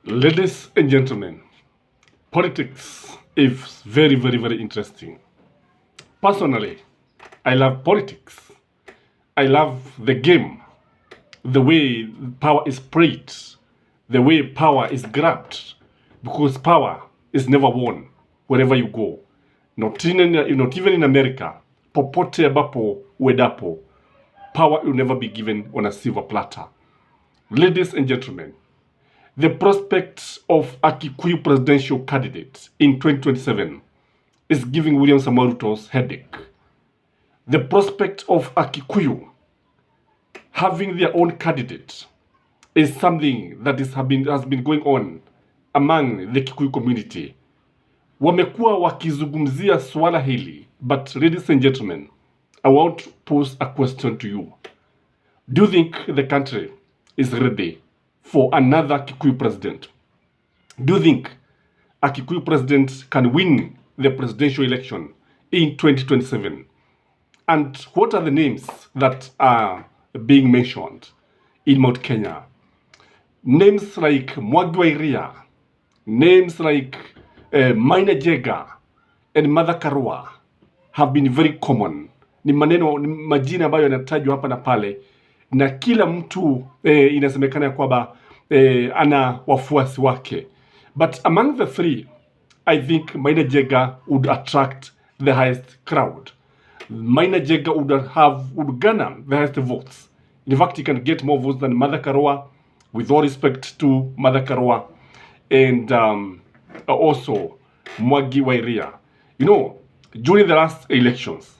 Ladies and gentlemen, politics is very, very, very interesting. Personally, I love politics. I love the game, the way power is played, the way power is grabbed, because power is never won wherever you go. Not even in America, popote ambapo uendapo, power will never be given on a silver platter. Ladies and gentlemen, the prospect of a Kikuyu presidential candidate in 2027 is giving William Samoei Ruto's headache. The prospect of a Kikuyu having their own candidate is something that has been going on among the Kikuyu community. Wamekuwa wakizungumzia swala hili, but ladies and gentlemen, I want to pose a question to you. Do you think the country is ready for another Kikuyu president? Do you think a Kikuyu president can win the presidential election in 2027? And what are the names that are being mentioned in Mount Kenya? Names like Mwangi wa Iria, names like Maina Jega and Martha Karua have been very common. Ni majina ambayo yanatajwa hapa na pale, na kila mtu inasemekana kwamba ana wafuasi wake. But among the three, I think Maina Jega would attract the highest crowd. Maina Jega would garner the highest votes. In fact, he can get more votes than Martha Karua, with all respect to Martha Karua, and also Mwangi wa Iria. You know, during the last elections,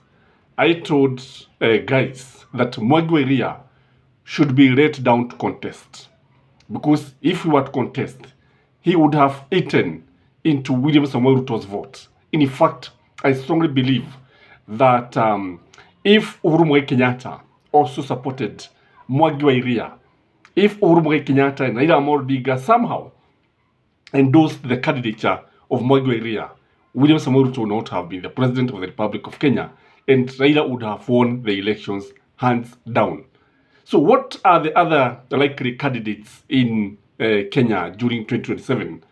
I told guys that Mwangi wa Iria should be let down to contest. Because if he were to contest, he would have eaten into William Samoei Ruto's vote. In fact, I strongly believe that if Uhuru Muigai Kenyatta also supported Mwangi wa Iria, if Uhuru Muigai Kenyatta and Raila Amolo Odinga somehow endorsed the candidature of Mwangi wa Iria, William Samoei Ruto would not have been the president of the Republic of Kenya, and Raila would have won the elections hands down. So what are the other likely candidates in Kenya during 2027?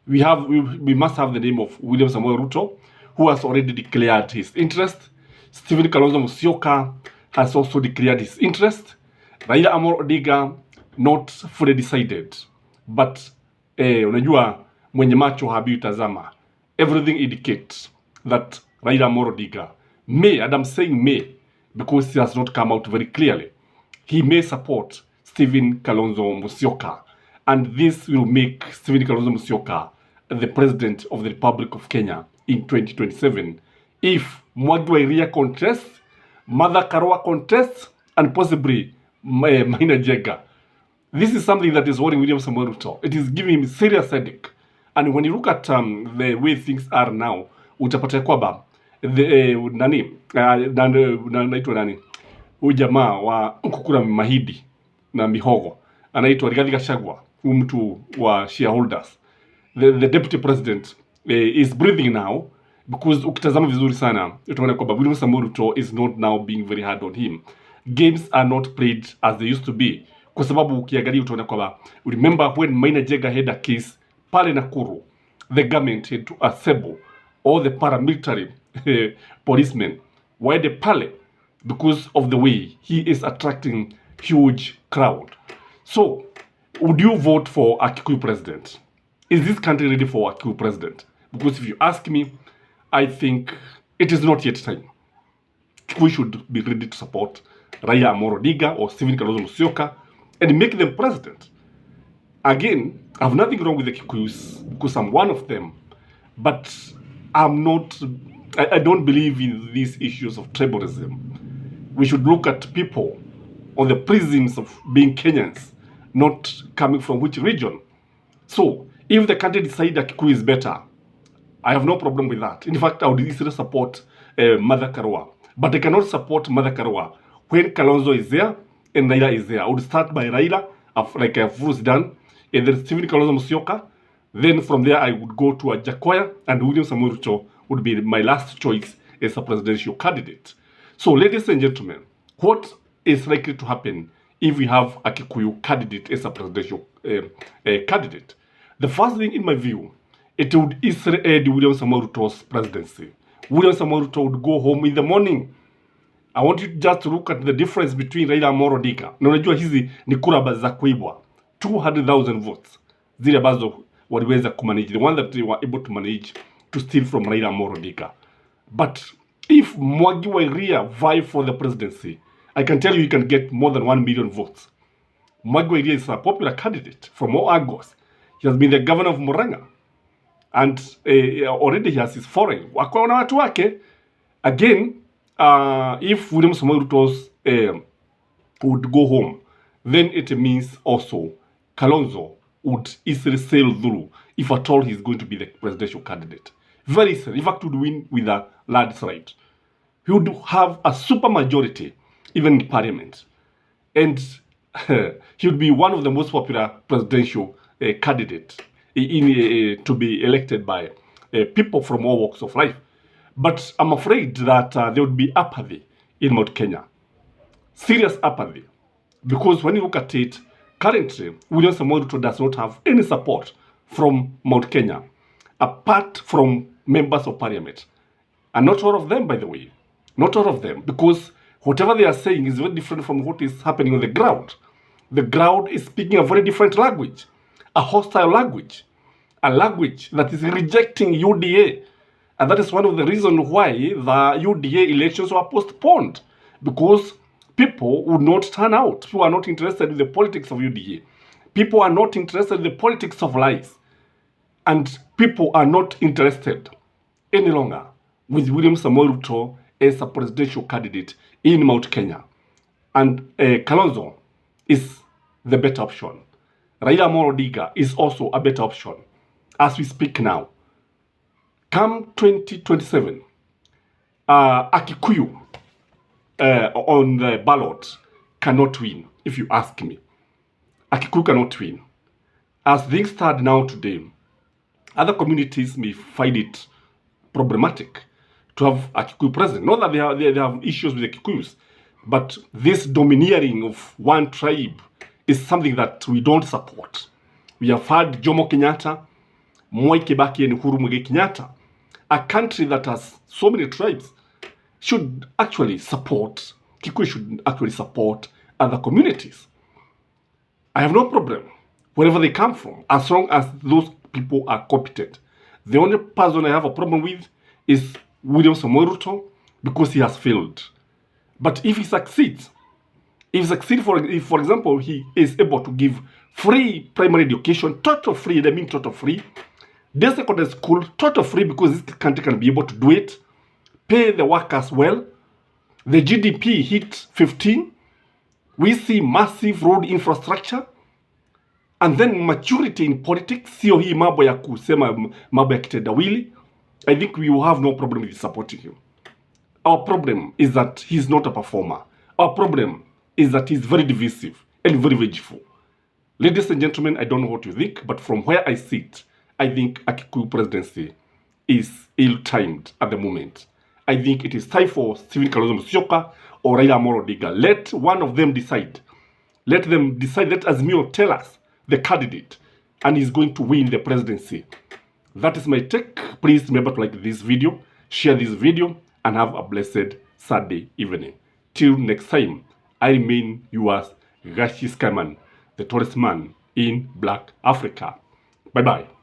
We must have the name of William Samoei Ruto, who has already declared his interest. Stephen Kalonzo Musyoka has also declared his interest. Raila Amolo Odinga, not fully decided. But unajua mwenye macho habi utazama. Everything indicates that Raila Amolo Odinga may, and I'm saying may, because he has not come out very clearly, he may support Stephen Kalonzo Musyoka. And this will make Stephen Kalonzo Musyoka the president of the Republic of Kenya in 2027. If Mwangi wa Iria contests, Martha Karua contests, and possibly Maina Jega. This is something that is worrying William Samoei Ruto. It is giving him serious headache. And when you look at the way things are now, utapata kwamba naitwa nani? Huyu jamaa wa kukula mahidi na mihogo anaitwa Rigathi Gachagua, mtu wa shareholders. The deputy president is breathing now, because ukitazama vizuri sana utaona kwamba William Samoei Ruto is not now being very hard on him. Games are not played as they used to be, kwa sababu ukiangalia utaona kwamba, remember when Maina Jega had a case pale Nakuru, the government had to assemble all the paramilitary policemen were the pale, because of the way he is attracting huge crowd. So, would you vote for a Kikuyu president? Is this country ready for a Kikuyu president? Because if you ask me, I think it is not yet time. We should be ready to support Raila Amolo Odinga or Stephen Kalonzo Musyoka and make them president. Again, I have nothing wrong with the Kikuyus, because I'm one of them, but I don't believe in these issues of tribalism. We should look at people on the prisms of being Kenyans, not coming from which region. So, if the country decides that Kikuyu is better, I have no problem with that. In fact, I would easily support Martha Karua. But I cannot support Martha Karua when Kalonzo is there and Raila is there. I would start by Raila, like I've done, and then Stephen Kalonzo Musyoka. Then from there, I would go to Ajakoya, and William Samoei Ruto would be my last choice as a presidential candidate. So, ladies and gentlemen, what is likely to happen if we have a Kikuyu candidate as a presidential candidate? The first thing, in my view, it would easily end William Samoei Ruto's presidency. William Samoei Ruto would go home in the morning. I want you just to look at the difference between Raila Amolo Odinga. Na unajua hizi ni kura za kuibwa. 200,000 votes. Zile ambazo waliweza kumanage. The one that they were able to manage to steal from Raila Amolo Odinga. But if Mwangi wa Iria vie for the presidency, I can tell you can get more than 1 million votes. Mwangi wa Iria is a popular candidate from all angles. He has been the governor of Murang'a. And already he has his foreign. Wako na watu wake. Again, if William Samoei Ruto would go home, then it means also Kalonzo would easily sail through if at all he's going to be the presidential candidate. Very easily. In fact, would win with a landslide. He would have a super majority, even in parliament. And he would be one of the most popular presidential candidates to be elected by people from all walks of life. But I'm afraid that there would be apathy in Mount Kenya. Serious apathy. Because when you look at it, currently, William Samoei Ruto does not have any support from Mount Kenya, apart from members of parliament. And not all of them, by the way. Not all of them. Because whatever they are saying is very different from what is happening on the ground. The ground is speaking a very different language. A hostile language. A language that is rejecting UDA. And that is one of the reasons why the UDA elections were postponed. Because people would not turn out. People are not interested in the politics of UDA. People are not interested in the politics of lies. And people are not interested any longer with William Samoei Ruto as a presidential candidate in Mount Kenya. And Kalonzo is the better option. Raila Amolo Odinga is also a better option as we speak now. Come 2027, a Kikuyu on the ballot cannot win, if you ask me. A Kikuyu cannot win. As things stand now today, other communities may find it problematic to have a Kikuyu president. Not that they have issues with the Kikuyus, but this domineering of one tribe is something that we don't support. We have had Jomo Kenyatta, Mwai Kibaki, and Uhuru Muigai Kenyatta. A country that has so many tribes should actually support, Kikuyu should actually support other communities. I have no problem wherever they come from, as long as those people are competent. The only person I have a problem with is William Samoei Ruto, because he has failed. But if he succeeds, if for example, he is able to give free primary education, total free, I mean total free, the secondary school, total free, because this country can be able to do it, pay the workers well, the GDP hit 15, we see massive road infrastructure, and then maturity in politics, sio hii mambo ya kusema mambo ya kitendawili. I think we will have no problem with supporting him. Our problem is that he's not a performer. Our problem is that he's very divisive and very vengeful. Ladies and gentlemen, I don't know what you think, but from where I sit, I think a Kikuyu presidency is ill-timed at the moment. I think it is time for Stephen Kalonzo Musyoka or Raila Amolo Odinga. Let one of them decide. Let them decide. Let Azimio tell us the candidate, and he's going to win the presidency. That is my take. Please remember to like this video, share this video, and have a blessed Sunday evening. Till next time, I remain yours, Gachie Skyman, the tallest man in Black Africa. Bye-bye.